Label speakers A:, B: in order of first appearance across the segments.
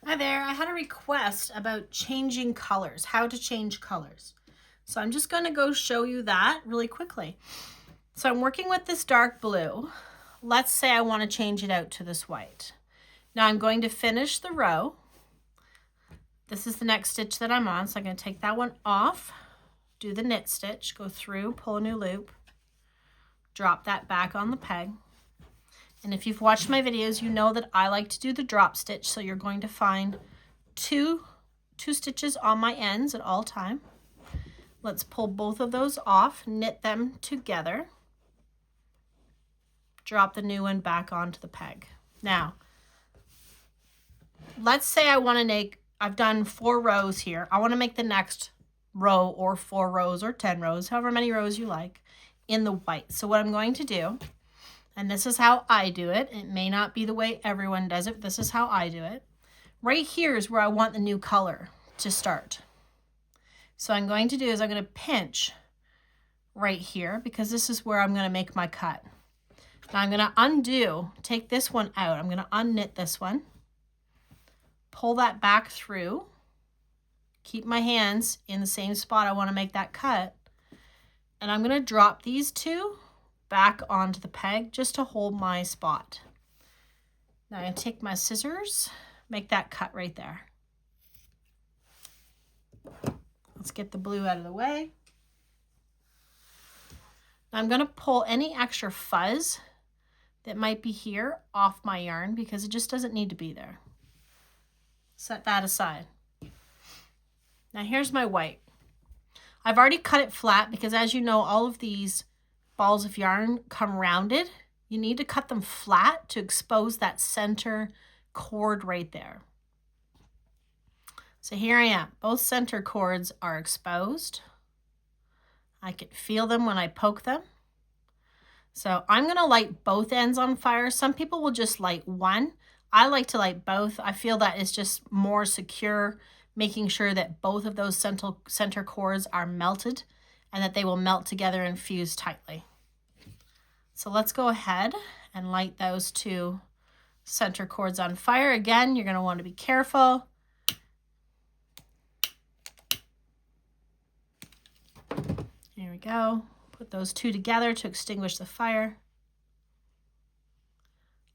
A: Hi there, I had a request about changing colors, how to change colors. So I'm just gonna go show you that really quickly. So I'm working with this dark blue. Let's say I wanna change it out to this white. Now I'm going to finish the row. This is the next stitch that I'm on, so I'm gonna take that one off, do the knit stitch, go through, pull a new loop, drop that back on the peg. And if you've watched my videos, you know that I like to do the drop stitch, so you're going to find two stitches on my ends at all time. Let's pull both of those off, knit them together, drop the new one back onto the peg. Now, let's say I want to make, I've done 4 rows here. I want to make the next row or 4 rows or 10 rows, however many rows you like, in the white. So what I'm going to do, and this is how I do it, it may not be the way everyone does it, but this is how I do it. Right here is where I want the new color to start. So I'm going to do is I'm going to pinch right here because this is where I'm going to make my cut. Now I'm going to undo, take this one out. I'm going to unknit this one, pull that back through, keep my hands in the same spot I want to make that cut, and I'm going to drop these 2 back onto the peg just to hold my spot. Now I'm going to take my scissors, make that cut right there. Let's get the blue out of the way. Now I'm going to pull any extra fuzz that might be here off my yarn because it just doesn't need to be there. Set that aside. Now here's my white. I've already cut it flat because, as you know, all of these balls of yarn come rounded. You need to cut them flat to expose that center cord right there. So here I am. Both center cords are exposed. I can feel them when I poke them. So I'm going to light both ends on fire. Some people will just light one. I like to light both. I feel that is just more secure, making sure that both of those center cords are melted and that they will melt together and fuse tightly. So let's go ahead and light those 2 center cords on fire. Again, you're going to want to be careful. Here we go. Put those 2 together to extinguish the fire.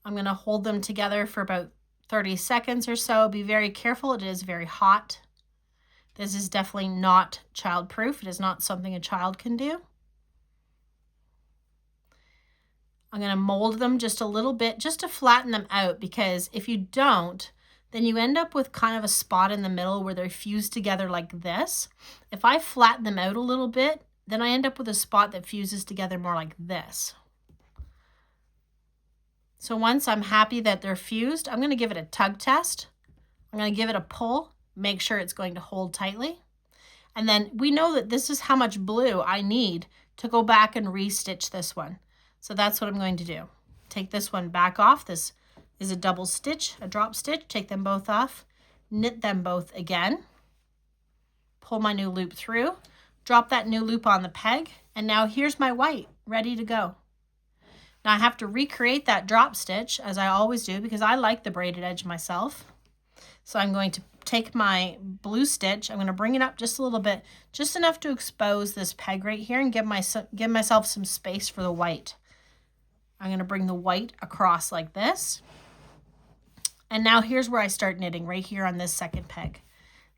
A: I'm going to hold them together for about 30 seconds or so. Be very careful. It is very hot. This is definitely not child-proof. It is not something a child can do. I'm going to mold them just a little bit just to flatten them out, because if you don't, then you end up with kind of a spot in the middle where they're fused together like this. If I flatten them out a little bit, then I end up with a spot that fuses together more like this. So once I'm happy that they're fused, I'm going to give it a tug test. I'm going to give it a pull, make sure it's going to hold tightly. And then we know that this is how much blue I need to go back and re-stitch this one. So that's what I'm going to do. Take this one back off. This is a double stitch, a drop stitch. Take them both off, knit them both again, pull my new loop through, drop that new loop on the peg, and now here's my white ready to go. Now I have to recreate that drop stitch as I always do because I like the braided edge myself. So I'm going to take my blue stitch, I'm going to bring it up just a little bit, just enough to expose this peg right here and give myself some space for the white. I'm going to bring the white across like this. And now here's where I start knitting, right here on this second peg.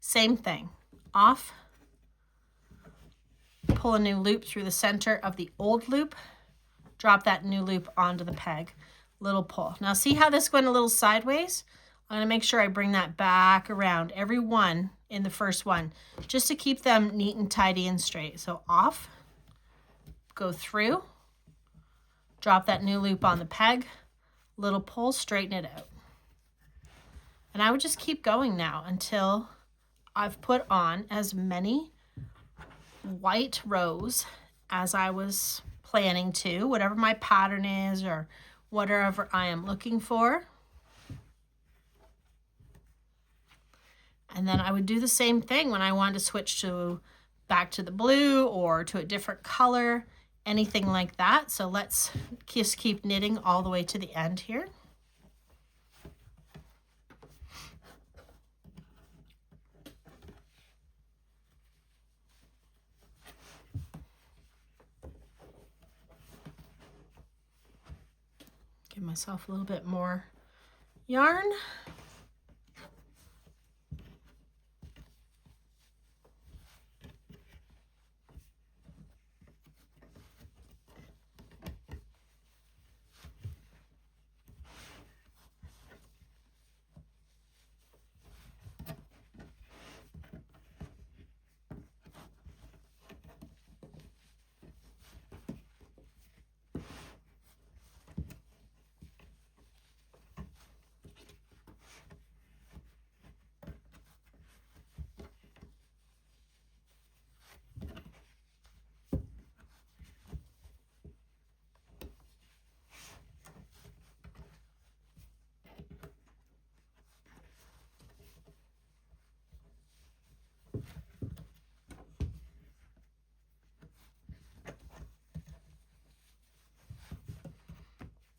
A: Same thing, off, pull a new loop through the center of the old loop, drop that new loop onto the peg, little pull. Now see how this went a little sideways? I'm going to make sure I bring that back around every one in the first one, just to keep them neat and tidy and straight. So off, go through, drop that new loop on the peg, little pull, straighten it out. And I would just keep going now until I've put on as many white rows as I was planning to, whatever my pattern is or whatever I am looking for. And then I would do the same thing when I wanted to switch back to the blue or to a different color. anything like that. So let's just keep knitting all the way to the end here. myself a little bit more yarn.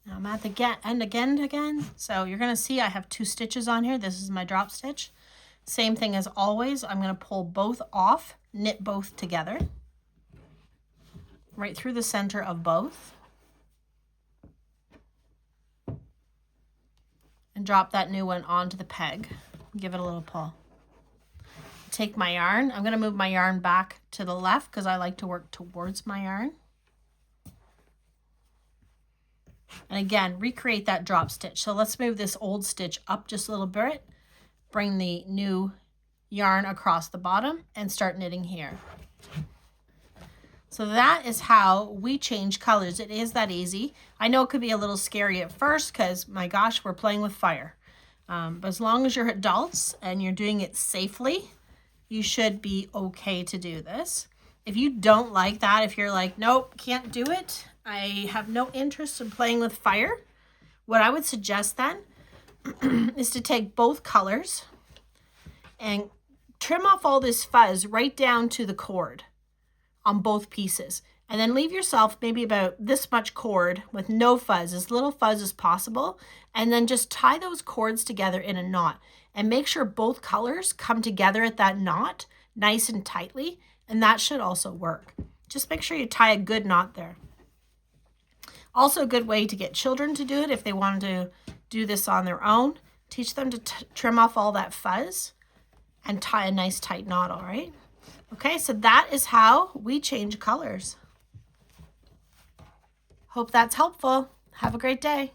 A: Now I'm at the end again. So you're gonna see I have 2 stitches on here. This is my drop stitch. Same thing as always, I'm gonna pull both off, knit both together, right through the center of both, and drop that new one onto the peg. Give it a little pull. Take my yarn, I'm gonna move my yarn back to the left because I like to work towards my yarn. And again, recreate that drop stitch. So let's move this old stitch up just a little bit, bring the new yarn across the bottom and start knitting here. So that is how we change colors. It is that easy. I know it could be a little scary at first because my gosh, we're playing with fire. But as long as you're adults and you're doing it safely, you should be okay to do this. If you don't like that, if you're like, nope, can't do it, I have no interest in playing with fire, what I would suggest then is to take both colors and trim off all this fuzz right down to the cord on both pieces. And then leave yourself maybe about this much cord with no fuzz, as little fuzz as possible. And then just tie those cords together in a knot and make sure both colors come together at that knot nice and tightly. And that should also work. Just make sure you tie a good knot there. Also a good way to get children to do it if they want to do this on their own. Teach them to trim off all that fuzz and tie a nice tight knot, all right? Okay, so that is how we change colors. Hope that's helpful. Have a great day.